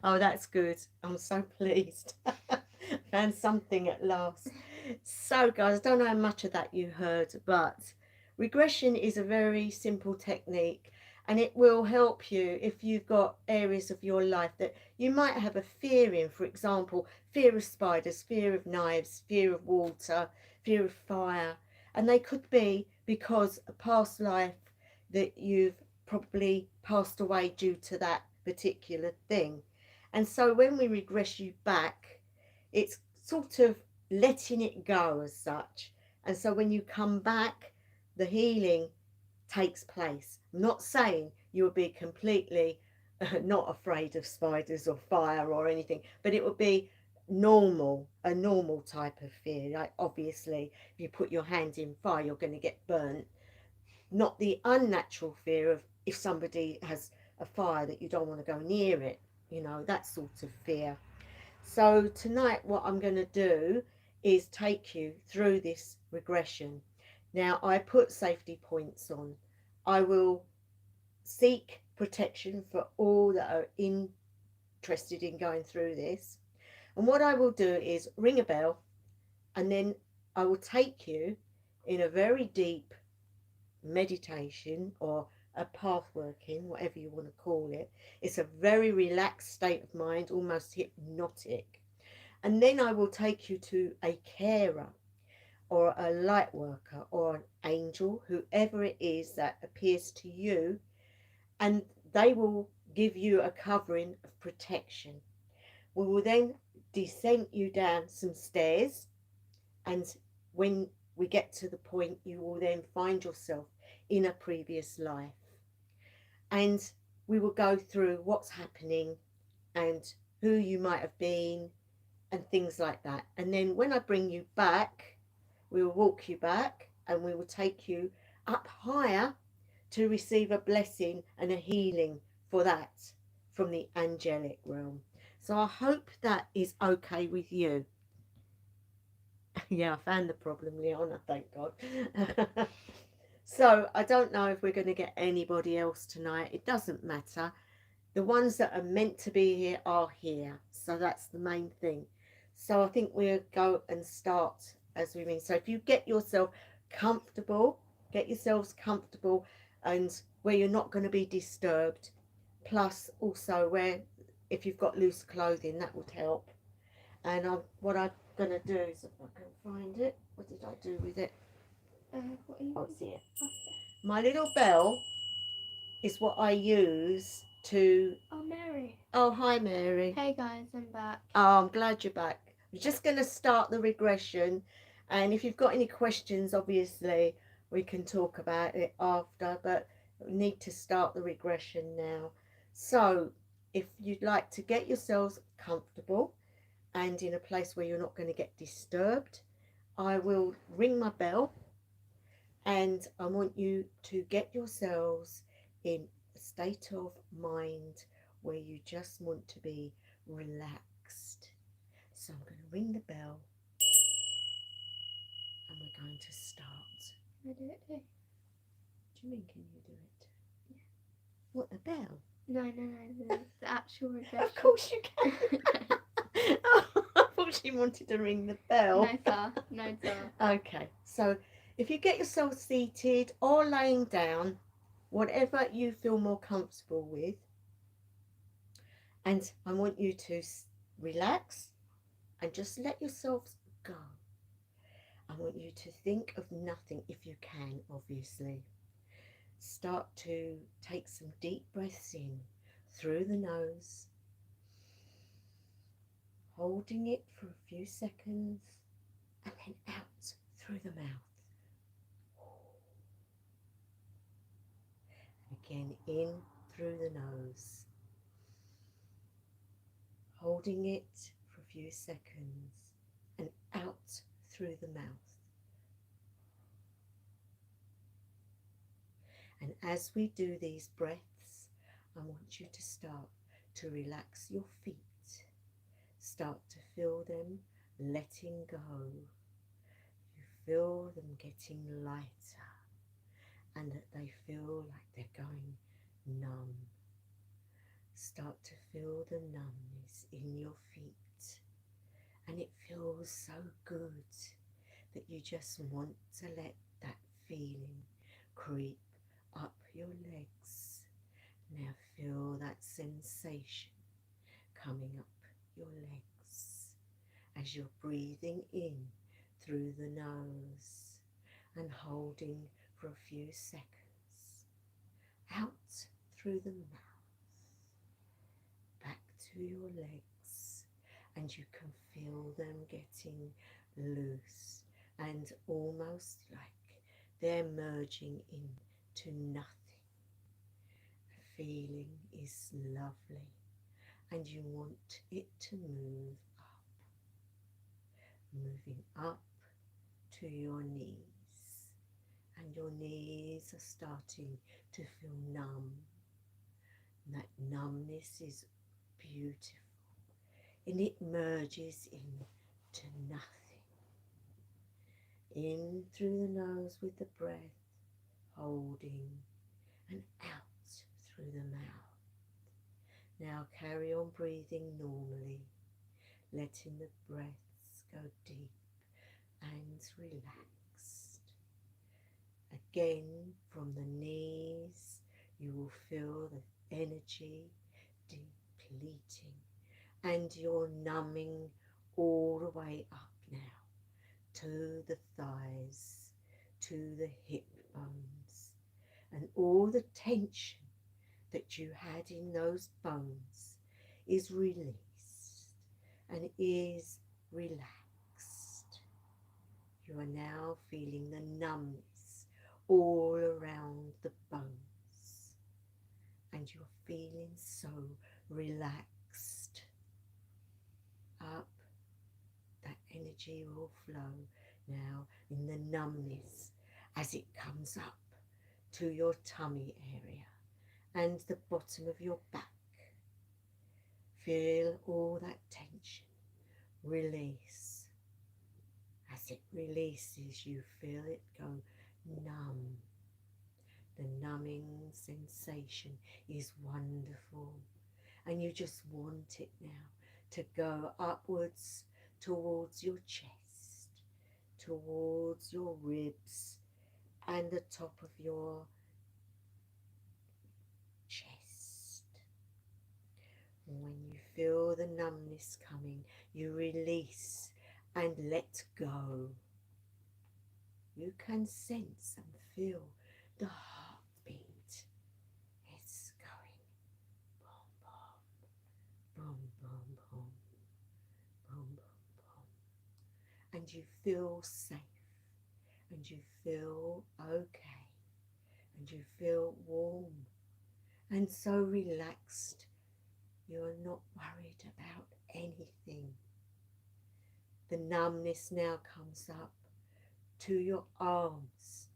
Oh, that's good. I'm so pleased. Found something at last. So, guys, I don't know how much of that you heard, but regression is a very simple technique and it will help you if you've got areas of your life that you might have a fear in. For example, fear of spiders, fear of knives, fear of water, fear of fire. And they could be because a past life that you've probably passed away due to that particular thing. And so when we regress you back, it's sort of letting it go as such. And so when you come back, the healing takes place. I'm not saying you'll be completely not afraid of spiders or fire or anything, but it would be normal, a normal type of fear. Like obviously, if you put your hand in fire, you're going to get burnt. Not the unnatural fear of if somebody has a fire that you don't want to go near it, you know, that sort of fear. So tonight what I'm going to do is take you through this regression. Now I put safety points on. I will seek protection for all that are interested in going through this. And what I will do is ring a bell and then I will take you in a very deep meditation or a path working, whatever you want to call it. It's a very relaxed state of mind, almost hypnotic. And then I will take you to a carer or a light worker or an angel, whoever it is that appears to you, and they will give you a covering of protection. We will then descend you down some stairs, and when we get to the point, you will then find yourself in a previous life. And we will go through what's happening and who you might have been and things like that. And then when I bring you back, we will walk you back and we will take you up higher to receive a blessing and a healing for that from the angelic realm. So I hope that is okay with you. Yeah, I found the problem, Leona, thank God. So I don't know if we're going to get anybody else tonight. It doesn't matter. The ones that are meant to be here are here. So that's the main thing. So I think we'll go and start as we mean. So if you get yourself comfortable, get yourselves comfortable and where you're not going to be disturbed. Plus also where if you've got loose clothing, that would help. And what I'm going to do is, if I can find it, what did I do with it? What are you? Oh, it's here. My little bell is what I use to. Oh, Mary. Oh, hi, Mary. Hey guys, I'm back. Oh, I'm glad you're back. We're just going to start the regression. And if you've got any questions, obviously, we can talk about it after. But we need to start the regression now. So, if you'd like to get yourselves comfortable and in a place where you're not going to get disturbed, I will ring my bell and I want you to get yourselves in a state of mind where you just want to be relaxed. So I'm going to ring the bell and we're going to start. Can I do it too? Do you mean can you do it? Yeah. What, the bell? No, the actual regression. Of course you can. Oh, I thought she wanted to ring the bell. No, sir. No, sir. Okay, so if you get yourself seated or laying down, whatever you feel more comfortable with, and I want you to relax and just let yourselves go. I want you to think of nothing if you can, obviously. Start to take some deep breaths in through the nose, holding it for a few seconds, and then out through the mouth. And again, in through the nose, holding it for a few seconds, and out through the mouth. And as we do these breaths, I want you to start to relax your feet. Start to feel them letting go. You feel them getting lighter and that they feel like they're going numb. Start to feel the numbness. in your feet, and it feels so good that you just want to let that feeling creep up your legs. Now feel that sensation coming up your legs as you're breathing in through the nose and holding for a few seconds, out through the mouth, back to your legs, and you can feel them getting loose and almost like they're merging into nothing. The feeling is lovely and you want it to move up, moving up to your knees, and your knees are starting to feel numb. And that numbness is beautiful and it merges into nothing. In through the nose with the breath, holding, and out through the mouth. Now carry on breathing normally, letting the breaths go deep and relaxed. Again, from the knees, you will feel the energy depleting and you're numbing all the way up now to the thighs, to the hip bones, and all the tension that you had in those bones is released and is relaxed. You are now feeling the numbness all around the bones and you're feeling so relaxed. Up, that energy will flow now in the numbness as it comes up to your tummy area and the bottom of your back. Feel all that tension release. As it releases, you feel it go numb. The numbing sensation is wonderful, and you just want it now to go upwards towards your chest, towards your ribs and the top of your chest. When you feel the numbness coming, you release and let go. You can sense and feel the heartbeat. It's going boom, boom, boom, boom, boom, boom, boom, boom. And you feel safe, and you feel okay, and you feel warm and so relaxed. You're not worried about anything. The numbness now comes up to your arms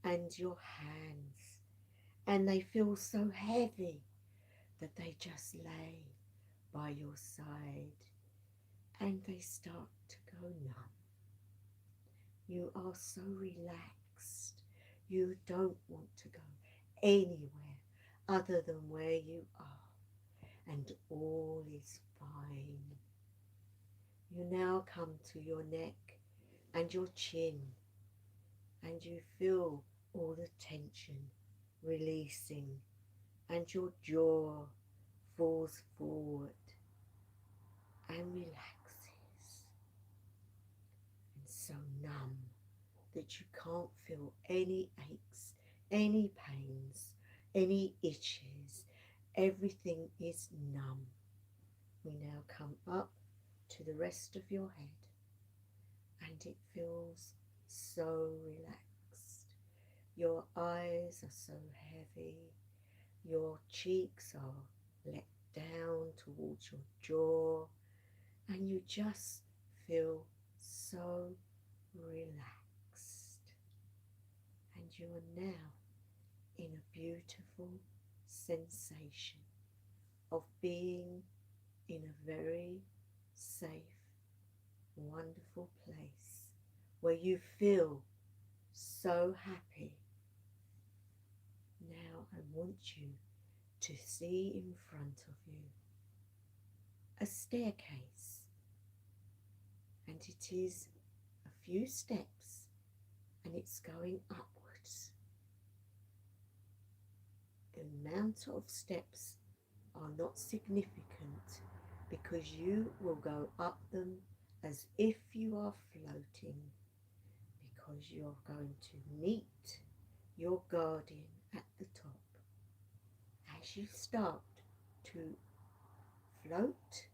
and your hands, and they feel so heavy that they just lay by your side and they start to go numb. You are so relaxed. You don't want to go anywhere other than where you are, and all is fine. You now come to your neck and your chin, and you feel all the tension releasing, and your jaw falls forward and relaxes, and so numb that you can't feel any aches, any pains, any itches. Everything is numb. We now come up to the rest of your head, and it feels so relaxed. Your eyes are so heavy, your cheeks are let down towards your jaw, and you just feel so relaxed. And you are now in a beautiful sensation of being in a very safe, wonderful place where you feel so happy. Now I want you to see in front of you a staircase, and it is a few steps and it's going upwards. The amount of steps are not significant because you will go up them as if you are floating, because you are going to meet your guardian at the top. As you start to float,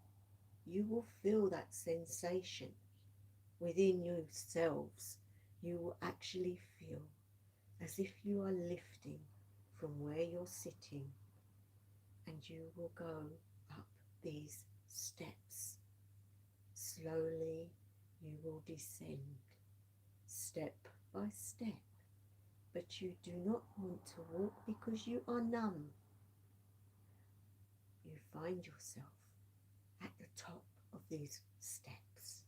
you will feel that sensation within yourselves. You will actually feel as if you are lifting from where you're sitting, and you will go up these steps. Slowly you will descend, step by step, but you do not want to walk because you are numb. You find yourself at the top of these steps,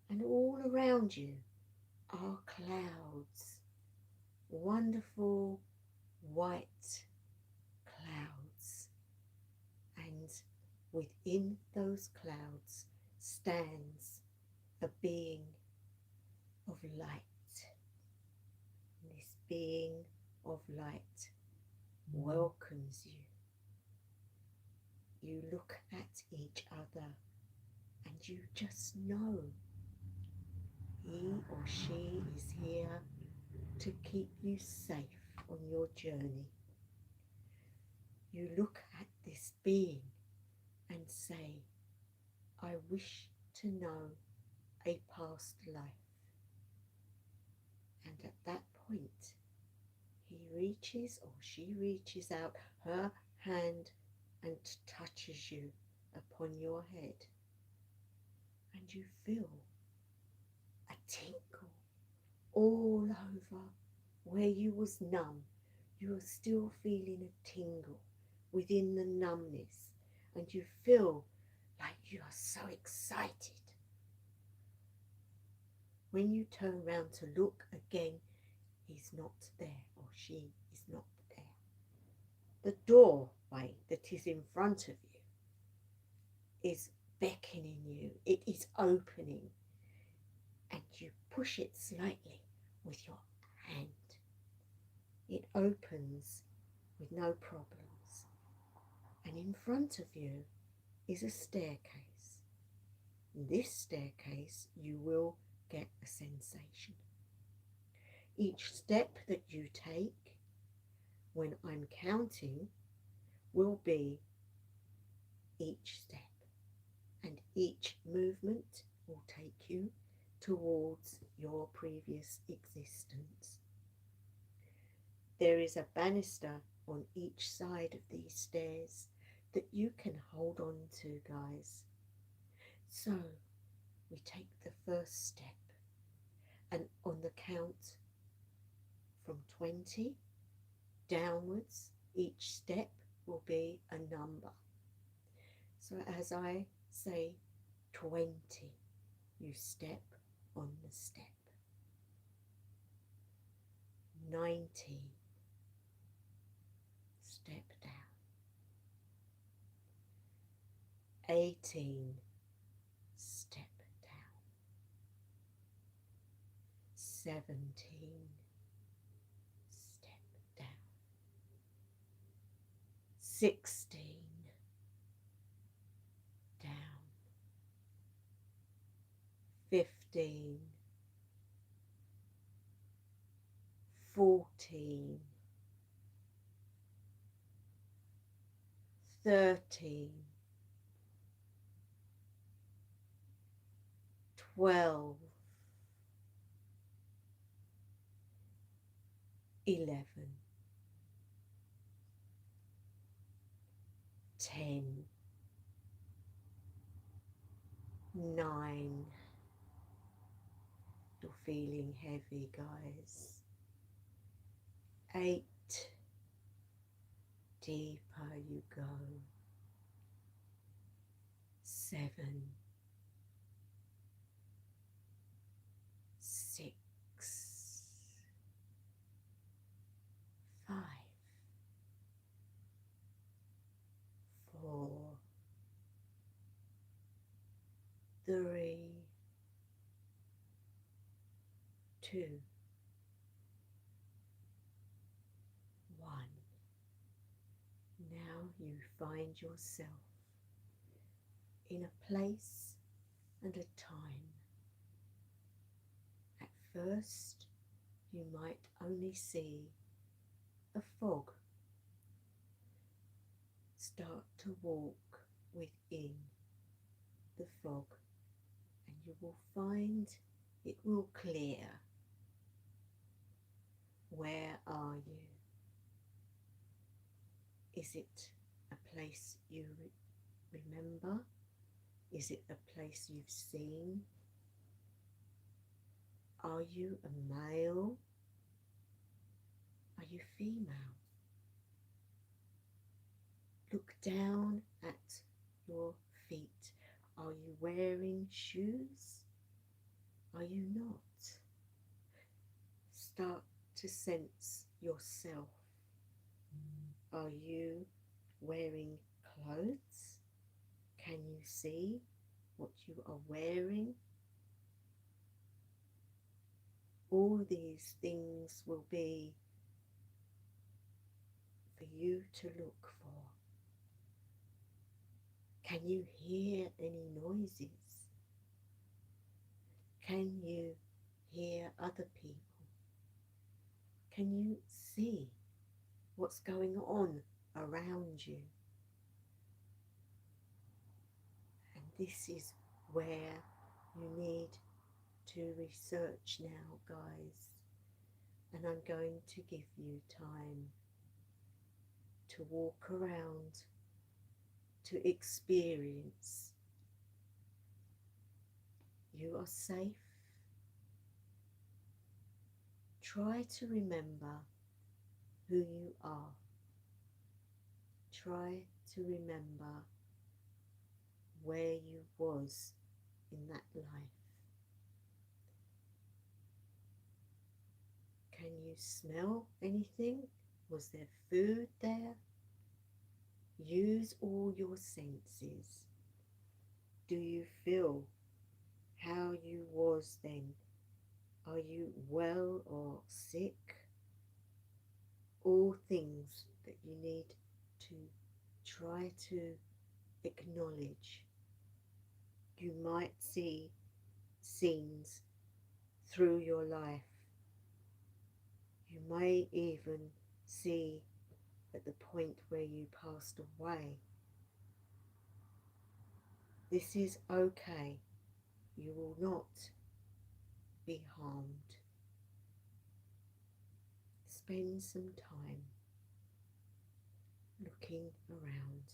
and all around you are clouds, wonderful white clouds, and within those clouds stands a being of light. This being of light welcomes you. You look at each other and you just know he or she is here to keep you safe on your journey. You look at this being and say, I wish to know a past life. And at that point, he reaches or she reaches out her hand and touches you upon your head. And you feel a tingle all over where you was numb. You are still feeling a tingle within the numbness, and you feel like you are so excited. When you turn round to look again, he's not there or she is not there. The doorway that is in front of you is beckoning you. It is opening, and you push it slightly with your hand. It opens with no problems, and in front of you is a staircase. In this staircase you will get a sensation. Each step that you take, when I'm counting, will be each step, and each movement will take you towards your previous existence. There is a banister on each side of these stairs that you can hold on to, guys. So we take the first step, and on the count from 20 downwards, each step will be a number. So as I say 20, you step on the step. 19, step down. 18, step down. 17, step down. 16, down. 15, 14, 13, 12, 11, 10, 9. You're feeling heavy, guys. 8, deeper you go. 7, 6, 5, 4, 3, 2, 1. Now you find yourself in a place and a time. At first, you might only see a fog. Start to walk within the fog, and you will find it will clear. Where are you? Is it a place you remember? Is it a place you've seen? Are you a male? Are you female? Look down at your feet. Are you wearing shoes? Are you not? Start to sense yourself. Are you wearing clothes? Can you see what you are wearing? All these things will be for you to look for. Can you hear any noises? Can you hear other people? Can you see what's going on around you? And this is where you need to research now, guys. And I'm going to give you time to walk around, to experience. You are safe. Try to remember who you are. Try to remember where you was in that life. Can you smell anything? Was there food there? Use all your senses. Do you feel how you was then? Are you well or sick? All things that you need to try to acknowledge. You might see scenes through your life. You may even see at the point where you passed away. This is okay. You will not be harmed. Spend some time looking around.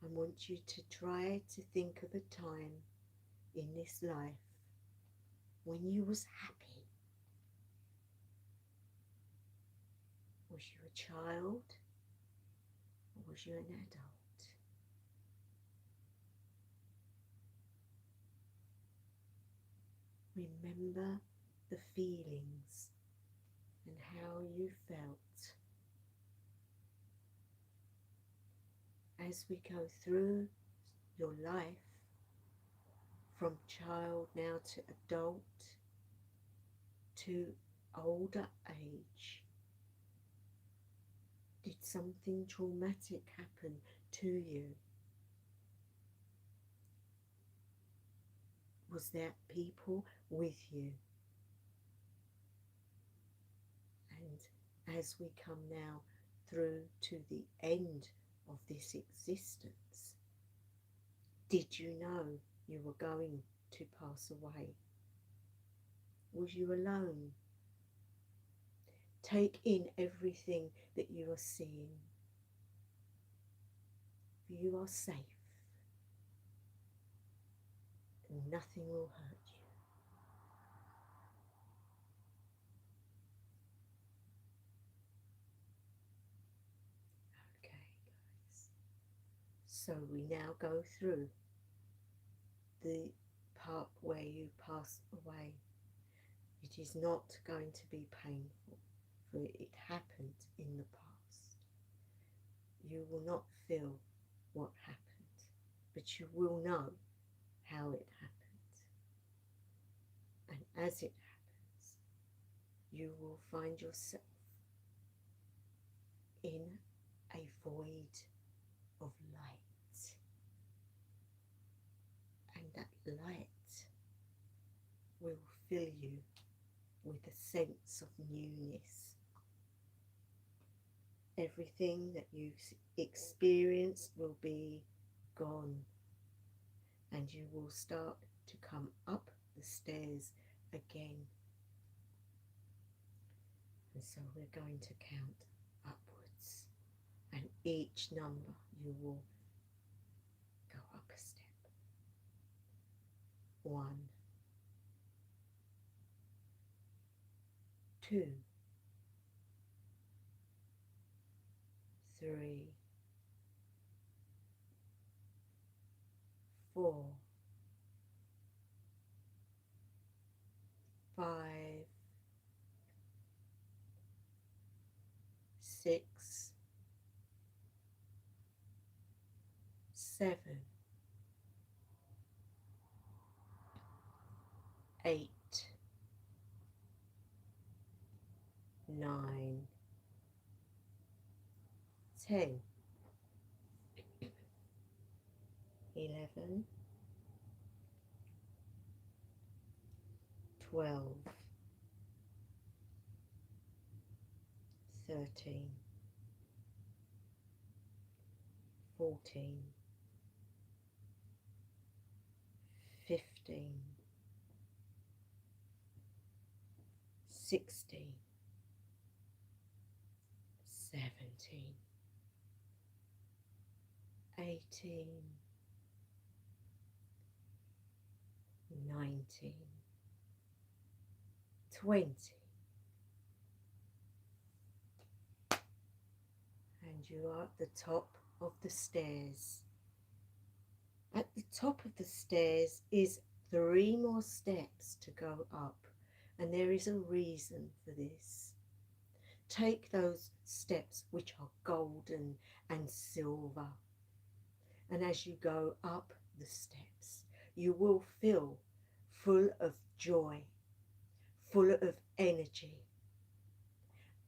I want you to try to think of a time in this life when you was happy. Was you a child or was you an adult? Remember the feelings and how you felt. As we go through your life, from child now to adult to older age, did something traumatic happen to you? Was there people with you? And as we come now through to the end of this existence, did you know you were going to pass away? Was you alone? Take in everything that you are seeing. You are safe. And nothing will hurt you. Okay, guys. So we now go through the part where you pass away. It is not going to be painful, for it happened in the past. You will not feel what happened. but you will know how it happened. And as it happens, you will find yourself in a void of light. And that light will fill you with a sense of newness. Everything that you've experienced will be gone, and you will start to come up the stairs again. And so we're going to count upwards, and each number you will go up a step. 1, 2, 3, 4, 5, 6, 7, 8, 9, 10, 11, 12, 13, 14, 15, 16, 17, 18, 19, 20, and you are at the top of the stairs. At the top of the stairs is 3 more steps to go up, and there is a reason for this. Take those steps which are golden and silver, and as you go up the steps, you will feel full of joy, full of energy,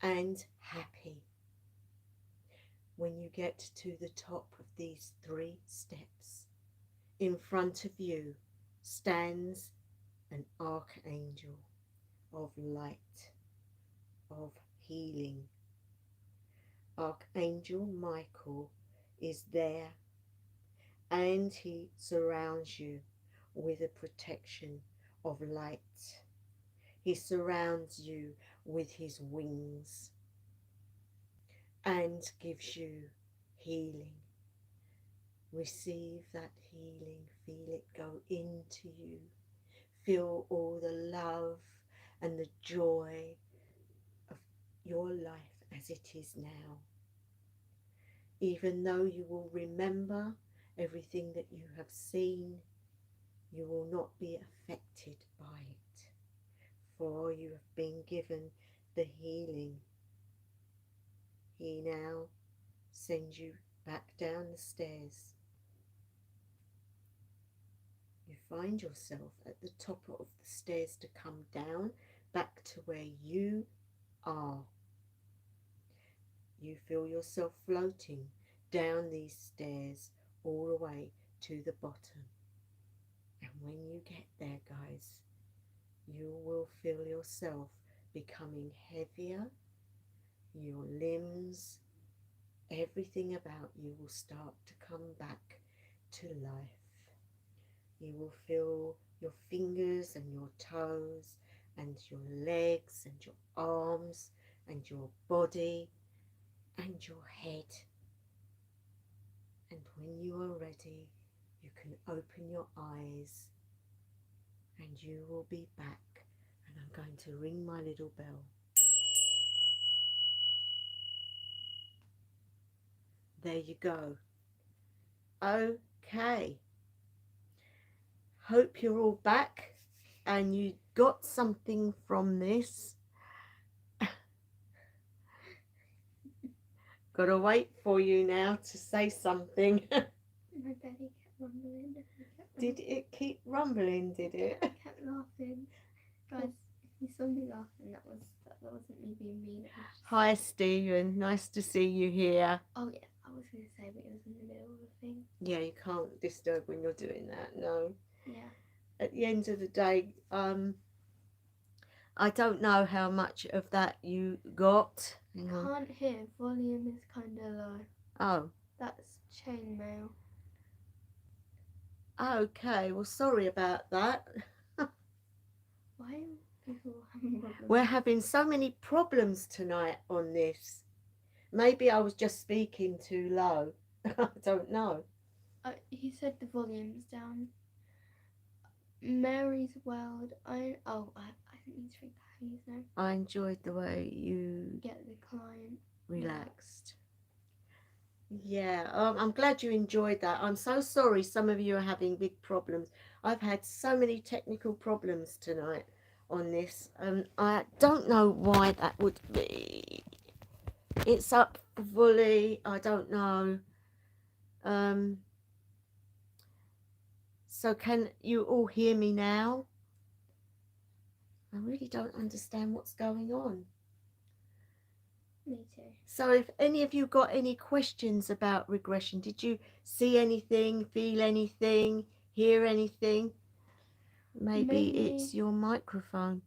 and happy. When you get to the top of these 3 steps, in front of you stands an archangel of light, of healing. Archangel Michael is there, and he surrounds you with a protection of light. He surrounds you with his wings and gives you healing. Receive that healing, feel it go into you. Feel all the love and the joy of your life as it is now. Even though you will remember everything that you have seen, you will not be affected by it, for you have been given the healing. He now sends you back down the stairs. You find yourself at the top of the stairs to come down back to where you are. You feel yourself floating down these stairs all the way to the bottom. And when you get there, guys, you will feel yourself becoming heavier. Your limbs, everything about you will start to come back to life. You will feel your fingers and your toes and your legs and your arms and your body and your head. And when you are ready, you can open your eyes and you will be back. And I'm going to ring my little bell. There you go. Okay. Hope you're all back and you got something from this. Gotta wait for you now to say something. My belly rumbling. Did it keep rumbling, did it? I kept laughing. Guys, if you saw me laughing, that wasn't me being mean. It was just... Hi, Stephen. Nice to see you here. Oh yeah, I was going to say, but it was in the middle of a thing. Yeah, you can't disturb when you're doing that, no. Yeah. At the end of the day, I don't know how much of that you got. Can't hear. Volume is kind of low. Oh. That's chainmail. Okay, well, sorry about that. Why are people having problems? We're having so many problems tonight on this. Maybe I was just speaking too low. I don't know. He said the volume's down. Mary's World. I think these three copies now. I enjoyed the way you Get the client relaxed. Yeah, I'm glad you enjoyed that. I'm so sorry some of you are having big problems. I've had so many technical problems tonight on this, and I don't know why that would be. It's up fully. I don't know. So can you all hear me now? I really don't understand what's going on. Me too. So if any of you got any questions about regression, did you see anything, feel anything, hear anything? Maybe it's your microphone.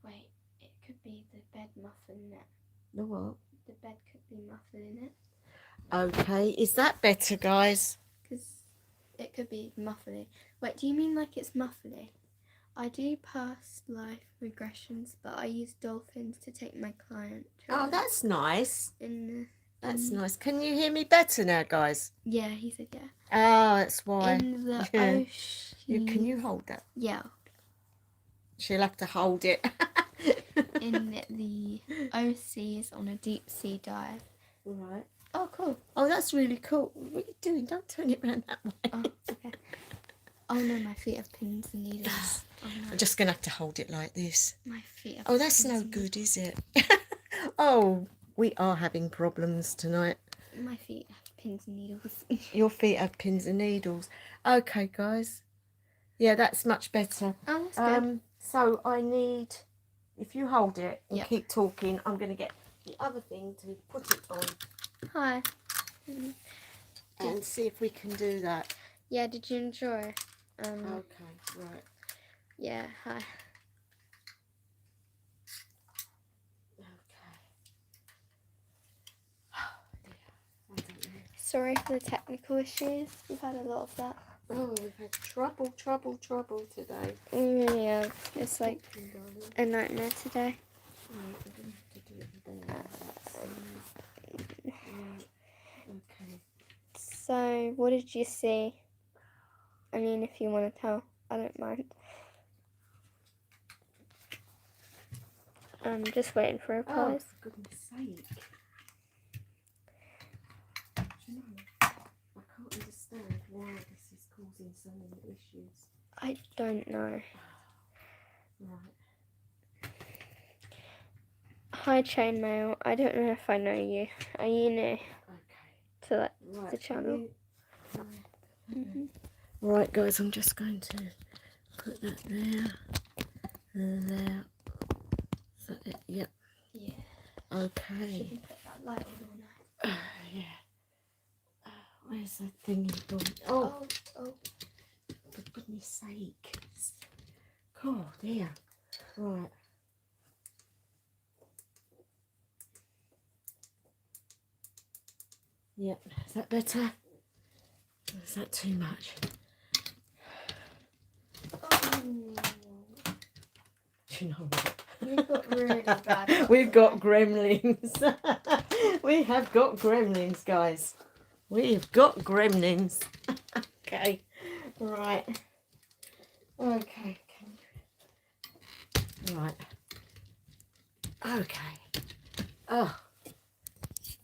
Wait, it could be the bed muffling it. The what? The bed could be muffling it. Okay, is that better, guys? Because it could be muffling. Wait, do you mean like it's muffling? I do past life regressions, but I use dolphins to take my client. Oh, that's nice. That's nice. Can you hear me better now, guys? Yeah, he said yeah. Oh, that's why. In the ocean. Can you hold that? Yeah. She'll have to hold it. In the OCs on a deep sea dive. Right. Oh, cool. Oh, that's really cool. What are you doing? Don't turn it around that way. Oh, okay. Oh no, my feet have pins and needles. Oh, no. I'm just going to have to hold it like this. My feet have Oh, that's no good, is it? Oh, we are having problems tonight. My feet have pins and needles. Your feet have pins and needles. Okay, guys. Yeah, that's much better. Oh, that's good. So I need, if you hold it and Yep. keep talking, I'm going to get the other thing to put it on. Hi. And see if we can do that. Yeah, did you enjoy? Okay, right. Yeah, hi. Okay. Oh, dear. I don't know. Sorry for the technical issues. We've had a lot of that. Oh, we've had trouble today. Yeah, it's like a nightmare today. Right, we're going to have to do it there. Okay. So, what did you see? I mean, if you want to tell, I don't mind. I'm just waiting for replies. Oh, for goodness sake. Do you know, I can't understand why this is causing so many issues. I don't know. Right. Hi, Chainmail. I don't know if I know you. Are you new Okay. to Right. the channel? Right, guys, I'm just going to put that there and there. Is that it? Yep. Yeah. Okay. Should put that light on all night. Yeah. Where's that thingy gone? Oh, for goodness sake. God, dear. Right. Yep. Is that better? Or is that too much? Oh. Do you know what? We've got really bad. We've got gremlins. We have got gremlins, guys. We've got gremlins. Okay. Right. Okay. Right. Okay. Oh.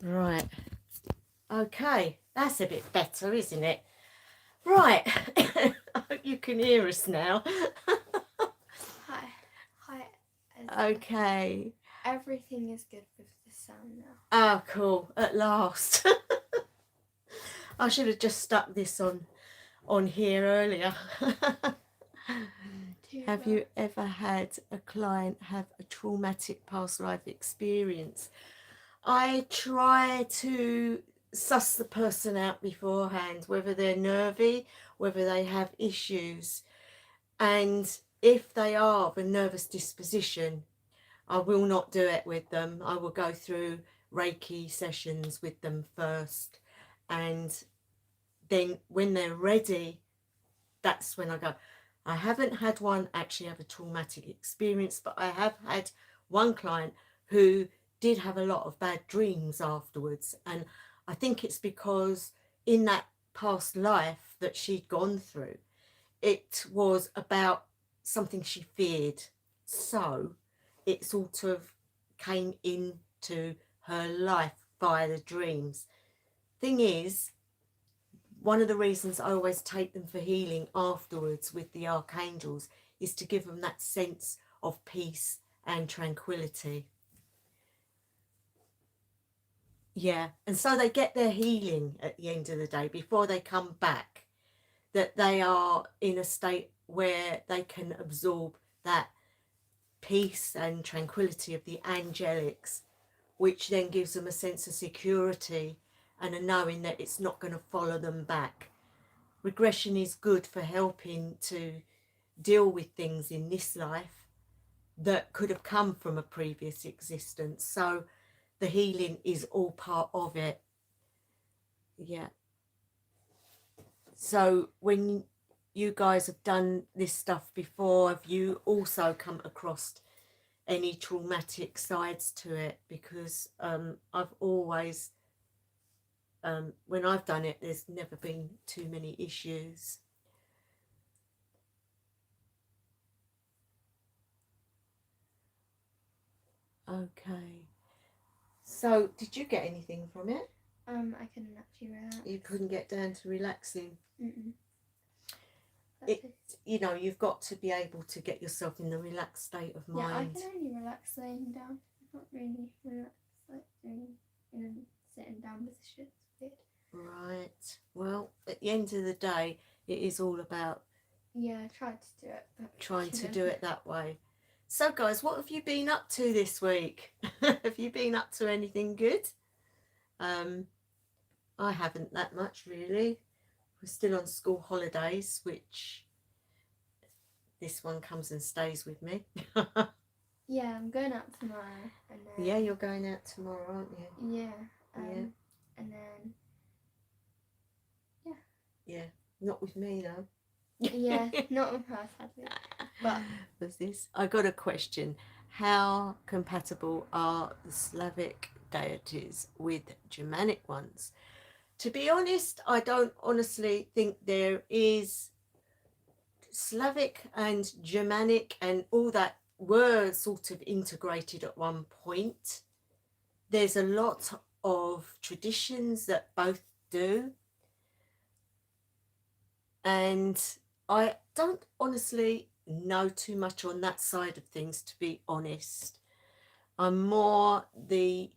Right. Okay. That's a bit better, isn't it? Right. I hope you can hear us now. Hi. Okay. Everything is good with the sound now. Oh, cool. At last. I should have just stuck this on on here earlier. Too Have much. you ever had a client have a traumatic past life experience? I try to suss the person out beforehand, whether they're nervy, whether they have issues. And if they are of a nervous disposition, I will not do it with them. I will go through Reiki sessions with them first. And then when they're ready, that's when I go. I haven't had one actually have a traumatic experience, but I have had one client who did have a lot of bad dreams afterwards. And I think it's because in that past life that she'd gone through, it was about something she feared. So it sort of came into her life via the dreams. Thing is, one of the reasons I always take them for healing afterwards with the archangels is to give them that sense of peace and tranquility. Yeah, and so they get their healing at the end of the day before they come back, that they are in a state where they can absorb that peace and tranquility of the angelics, which then gives them a sense of security and a knowing that it's not going to follow them back. Regression is good for helping to deal with things in this life that could have come from a previous existence. So the healing is all part of it. Yeah. So when you guys have done this stuff before, have you also come across any traumatic sides to it? Because I've always, when I've done it, there's never been too many issues. Okay. So did you get anything from it? I couldn't actually relax. You couldn't get down to relaxing. Mm-mm. You know, you've got to be able to get yourself in the relaxed state of mind. Yeah, I can only relax laying down. I can't really relax like doing in a sitting down position. It's weird. Right. Well, at the end of the day, it is all about I tried to do it, but trying to do it that way. So, guys, what have you been up to this week? Have you been up to anything good? I haven't that much, really. We're still on school holidays, which this one comes and stays with me. Yeah, I'm going out tomorrow. And then, yeah, you're going out tomorrow, aren't you? Yeah. Yeah. And then, Yeah. Not with me, though. yeah, not with her, sadly. But was this? I got a question. How compatible are the Slavic deities with Germanic ones? To be honest, I don't honestly think there is. Slavic and Germanic and all that were sort of integrated at one point. There's a lot of traditions that both do. And I don't honestly know too much on that side of things, to be honest. I'm more the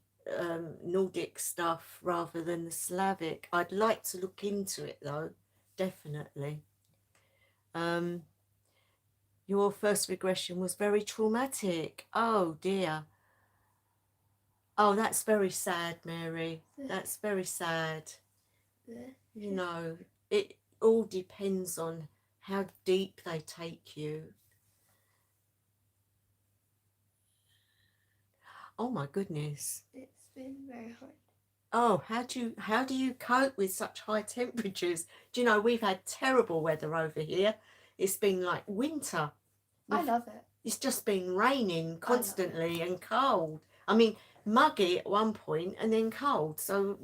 Nordic stuff rather than the Slavic. I'd like to look into it though, definitely. Your first regression was very traumatic. Oh dear. Oh, that's very sad, Mary. That's very sad. You know, it all depends on how deep they take you. Oh my goodness. It's been very hard. Oh, how do you cope with such high temperatures? Do you know, we've had terrible weather over here. It's been like winter. I love it. It's just been raining constantly and cold. I mean, muggy at one point and then cold. So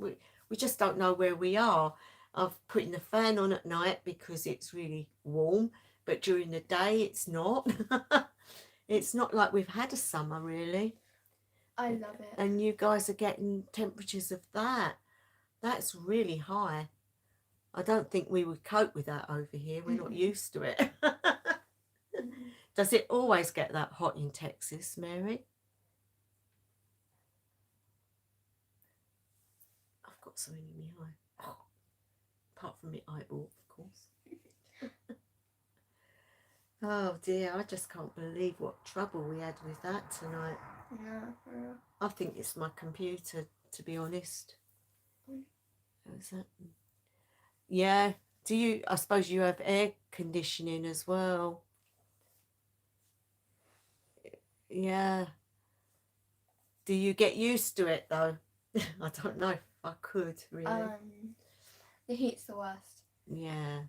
we just don't know where we are. I've put the fan on at night because it's really warm, but during the day it's not. It's not like we've had a summer, really. I love it. And you guys are getting temperatures of that. That's really high. I don't think we would cope with that over here. We're not used to it. Does it always get that hot in Texas, Mary? I've got something in my eye. Oh, apart from my eyeball, of course. Oh dear, I just can't believe what trouble we had with that tonight. No, for real. I think it's my computer, to be honest. Mm. Is that? Yeah. Do you? I suppose you have air conditioning as well. Yeah. Do you get used to it though? I don't know if I could really. The heat's the worst. Yeah.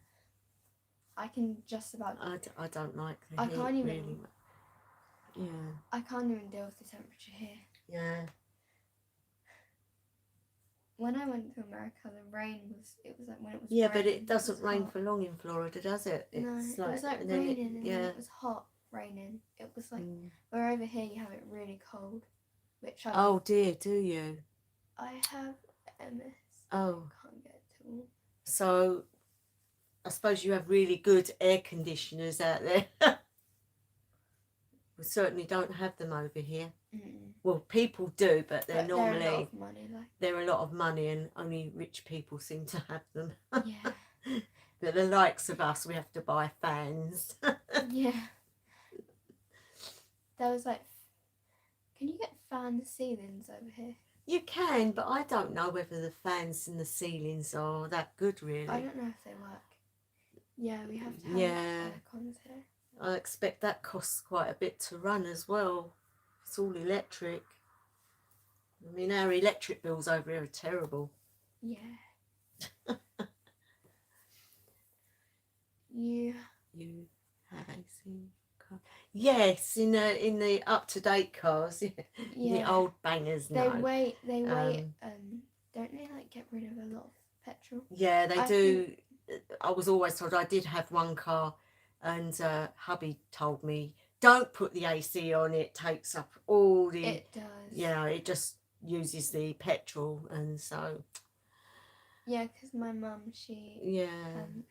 I can just about. I don't like the I heat can't even. really. Yeah. I can't even deal with the temperature here. Yeah. When I went to America, the rain was. It was like when it was. Yeah, raining, but it doesn't rain hot. for long in Florida, does it? No, It's it was like and then raining, and yeah. then it was hot raining. It was like where over here you have it really cold, which I. Oh dear, do you? I have MS. Oh. I can't get it all. So, I suppose you have really good air conditioners out there. We certainly don't have them over here. Well, people do, but they're normally they're a lot of money. They're a lot of money, and only rich people seem to have them. Yeah. But the likes of us, we have to buy fans. Yeah. There was like, can you get fan ceilings over here? You can, but I don't know whether the fans in the ceilings are that good, really. I don't know if they work. Yeah, we have to have aircons here. I expect that costs quite a bit to run as well. It's all electric. I mean, our electric bills over here are terrible. Yeah. You have AC car? Yes, in the up to date cars, the old bangers. They wait. Don't they like get rid of a lot of petrol? Yeah, they do. I was always told I did have one car, and hubby told me don't put the AC on. It takes up all the. It does. Yeah, it just uses the petrol, and so. Yeah, because my mum, she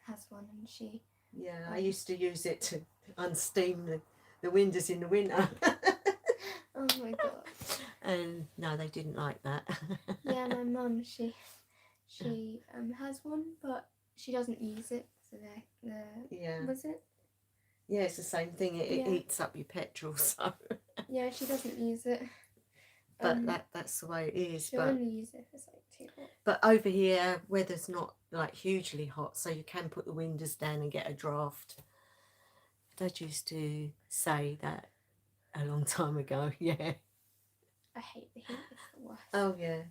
has one, and she. Yeah, I used to use it to unsteam the windows in the winter. Oh my god. And no, they didn't like that. Yeah, my mum, she has one, but she doesn't use it. So was it? Yeah, it's the same thing. It eats up your petrol, so. Yeah, she doesn't use it. But that's the way it is. She'll only use it if it's like too hot. But over here, weather's not like hugely hot, so you can put the windows down and get a draft. Dad used to say that a long time ago. Yeah. I hate the heat. It's the worst. Oh yeah.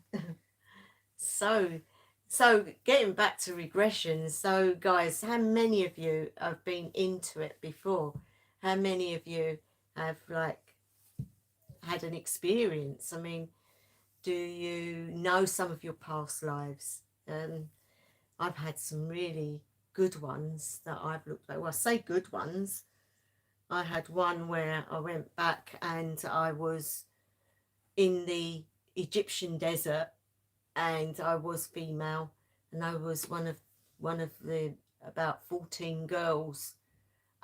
So getting back to regression. So guys, how many of you have been into it before? How many of you have had an experience? I mean, do you know some of your past lives? I've had some really good ones that I've looked at. Well, I say good ones. I had one where I went back and I was in the Egyptian desert, and I was female, and I was one of the about 14 girls,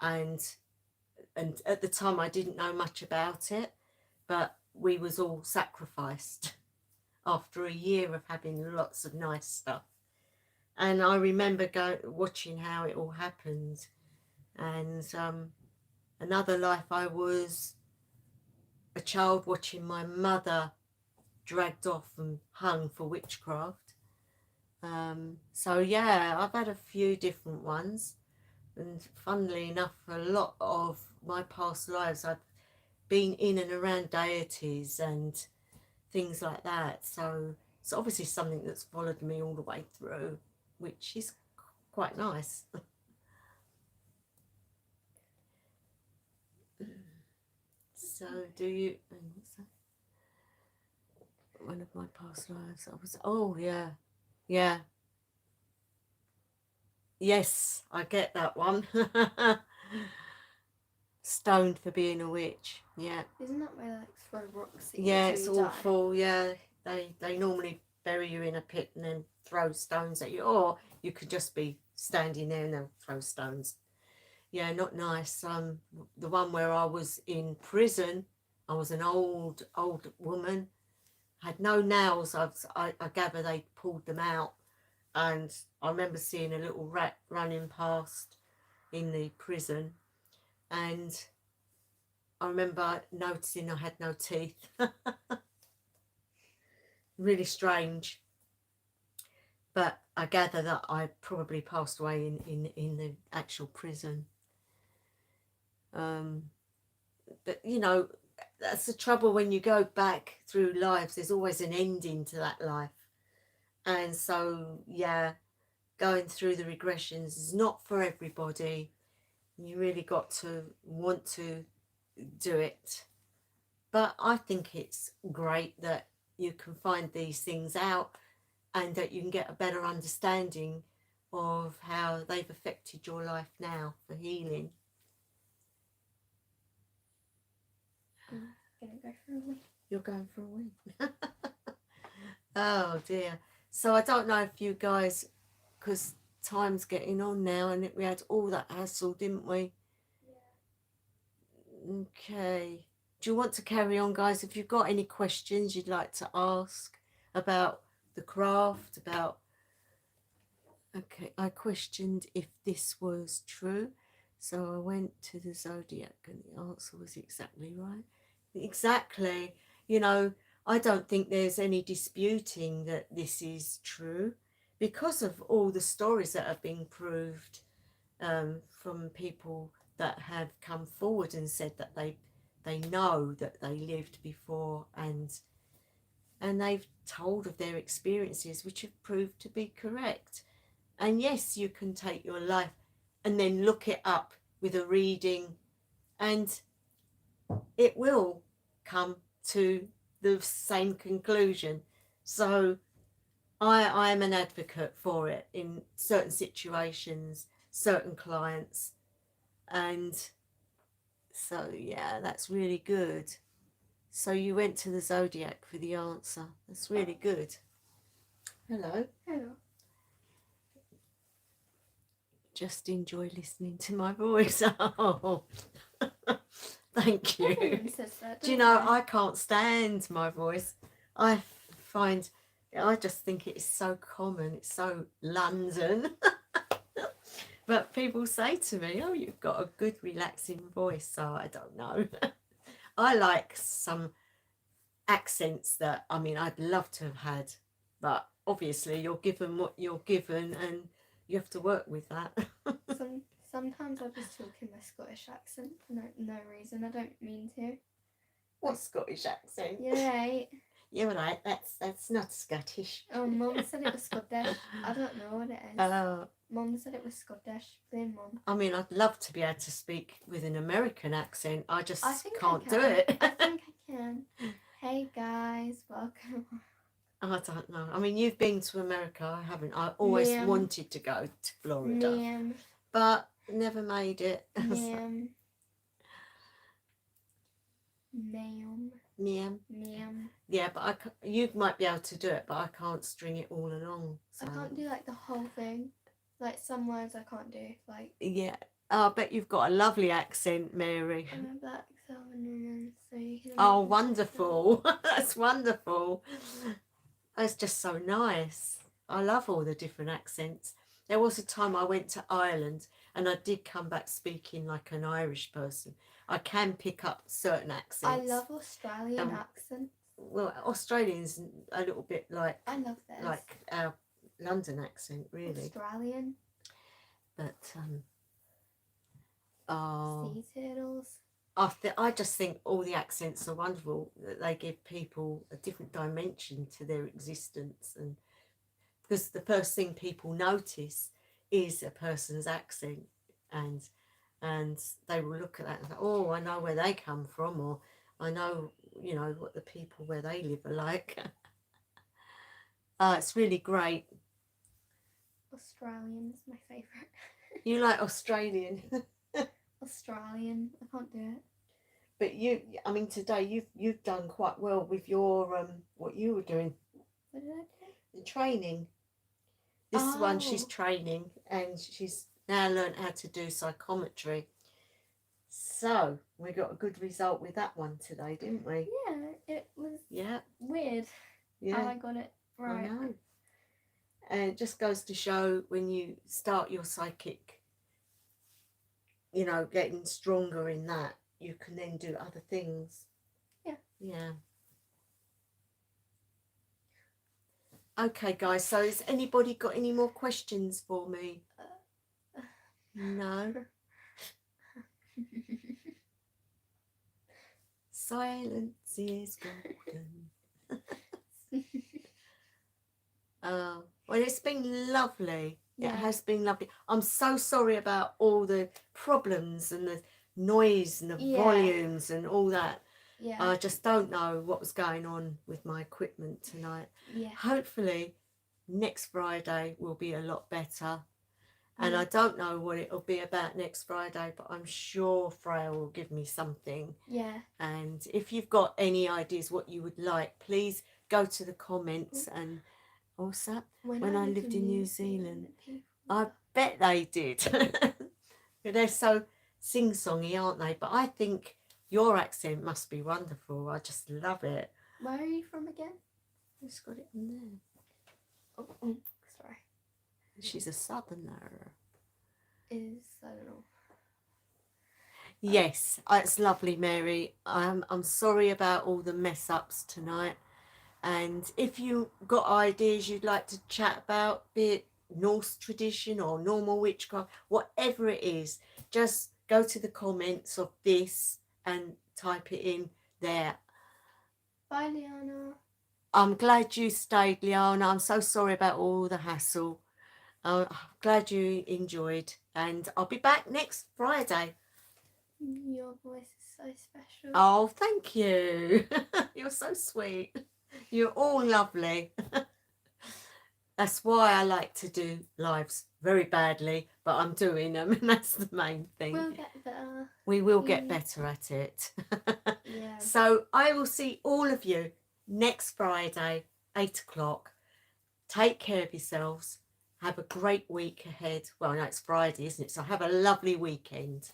and at the time I didn't know much about it, but we was all sacrificed after a year of having lots of nice stuff. And I remember watching how it all happened. And another life, I was a child watching my mother dragged off and hung for witchcraft. So yeah, I've had a few different ones, and funnily enough, a lot of my past lives I've been in and around deities and things like that. So it's obviously something that's followed me all the way through, which is quite nice. So do you? What's that? One of my past lives, I was. Oh yeah, yeah. Yes, I get that one. Stoned for being a witch. Yeah. Isn't that where like throw rocks? Yeah, it's awful. Yeah, they normally bury you in a pit and then throw stones at you, or you could just be standing there and they'll throw stones. Yeah, not nice. The one where I was in prison, I was an old woman, had no nails. I gather they pulled them out, and I remember seeing a little rat running past in the prison, and I remember noticing I had no teeth. Really strange. But I gather that I probably passed away in the actual prison. But you know, that's the trouble when you go back through lives. There's always an ending to that life, and so yeah, going through the regressions is not for everybody. You really got to want to do it. But I think it's great that you can find these things out and that you can get a better understanding of how they've affected your life now for healing. I'm gonna go for a wee. You're going for a win. Oh dear. So I don't know if you guys, because time's getting on now, and we had all that hassle, didn't we? Yeah. Okay. Do you want to carry on, guys? If you've got any questions you'd like to ask about the craft, about... Okay, I questioned if this was true. So I went to the zodiac and the answer was exactly right. Exactly. You know, I don't think there's any disputing that this is true because of all the stories that have been proved from people that have come forward and said that they know that they lived before, and they've told of their experiences which have proved to be correct. And yes, you can take your life and then look it up with a reading, and it will come to the same conclusion. So I am an advocate for it in certain situations, certain clients. And so, yeah, that's really good. So you went to the zodiac for the answer. That's really good. Hello. Hello. Just enjoy listening to my voice. Oh, thank you. Everyone says that, Do you don't know, they? I can't stand my voice. I just think it's so common. It's so London. But people say to me, oh, you've got a good relaxing voice. So I don't know. I like some accents that, I mean, I'd love to have had. But obviously you're given what you're given and you have to work with that. Sometimes I just talk in my Scottish accent for no reason. I don't mean to. What Scottish accent? You're right. You're right. That's not Scottish. Oh, Mum said it was Scottish. I don't know what it is. Mum said it was Scottish. Blame Mum. I mean, I'd love to be able to speak with an American accent. I just think can't I do can. it. I think I can. Hey guys, welcome. I don't know. I mean, you've been to America. I haven't. I always Ma'am. wanted to go to Florida, Ma'am. but never made it. Ma'am. Ma'am. Ma'am. Ma'am. Yeah, but you might be able to do it, but I can't string it all along. So. I can't do like the whole thing. Like some words I can't do. Like. Yeah. Oh, I bet you've got a lovely accent, Mary. I'm a black Southern woman, so you can. Oh, wonderful. That's wonderful. It's just so nice. I love all the different accents. There was a time I went to Ireland and I did come back speaking like an Irish person. I can pick up certain accents. I love Australian accents. Well, Australian's a little bit like... I love this. Like our London accent, really. Australian. But, Sea turtles. I just think all the accents are wonderful, that they give people a different dimension to their existence. And because the first thing people notice is a person's accent, and they will look at that and say, oh, I know where they come from, or I know, you know, what the people where they live are like. It's really great. Australian is my favourite. You like Australian? Australian. I can't do it. But I mean, today you've done quite well with your what you were doing. What did I do? The training. This one she's training, and she's now learned how to do psychometry. So we got a good result with that one today, didn't we? Yeah, it was. Yeah. Weird. Yeah. How I got it right. I know. And it just goes to show when you start your psychic you know, getting stronger in that, you can then do other things. Yeah. Okay, guys, so has anybody got any more questions for me? No? Silence is golden. Well, it's been lovely. Yeah. It has been lovely. I'm so sorry about all the problems and the noise and the volumes and all that. Yeah. I just don't know what was going on with my equipment tonight. Yeah. Hopefully next Friday will be a lot better. And I don't know what it'll be about next Friday, but I'm sure Freya will give me something. Yeah. And if you've got any ideas what you would like, please go to the comments. And what's that? When I lived in New Zealand, I bet they did. They're so sing-songy, aren't they? But I think your accent must be wonderful. I just love it. Where are you from again? Just got it in there. Oh, sorry. She's a southerner. I don't know. Yes, it's lovely, Mary. I'm sorry about all the mess ups tonight. And if you got ideas you'd like to chat about, be it Norse tradition or normal witchcraft, whatever it is, just go to the comments of this and type it in there. Bye, Liana. I'm glad you stayed, Liana. I'm so sorry about all the hassle. I'm glad you enjoyed, and I'll be back next Friday. Your voice is so special. Oh, thank you. You're so sweet. You're all lovely. That's why I like to do lives very badly, but I'm doing them, and that's the main thing. We'll get better. We will get better at it. Yeah. So I will see all of you next Friday, 8 o'clock. Take care of yourselves. Have a great week ahead. Well, no, it's Friday, isn't it? So have a lovely weekend.